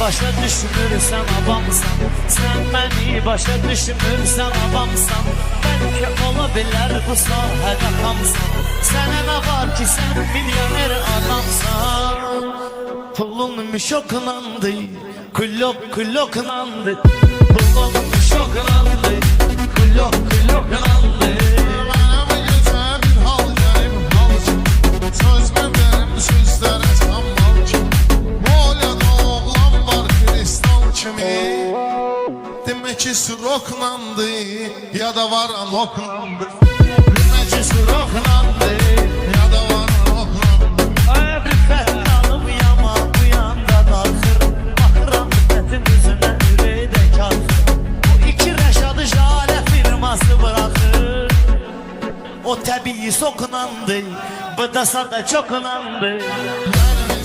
başa düşmürsən avamsan, sən məni başa düşmürsən avamsan, bəlkə ola bilər bu sahədə xamsan. Sənə nə var ki, sən milyoner adamsan. Pulun müşoklandı, kulloklandı. Pulun müşoklandı, kulloklandı. Mənəmə gecə bir hal gəlib halcım, sözmə verim sözlərə sanmal ki, Molyada oğlan var kristal kimi. Demək ki suroklandı, ya da var anoklandı. Demək ki suroklandı, ya da var anoklandı. Bir fəhlalım yama bu yanda darxır, baxıram müddetin üzünə ürəkdə kalxır. Bu iki rəşadı jalə firması bıraxır. O təbii sokunandı, bu da sada çokunandı. Mənim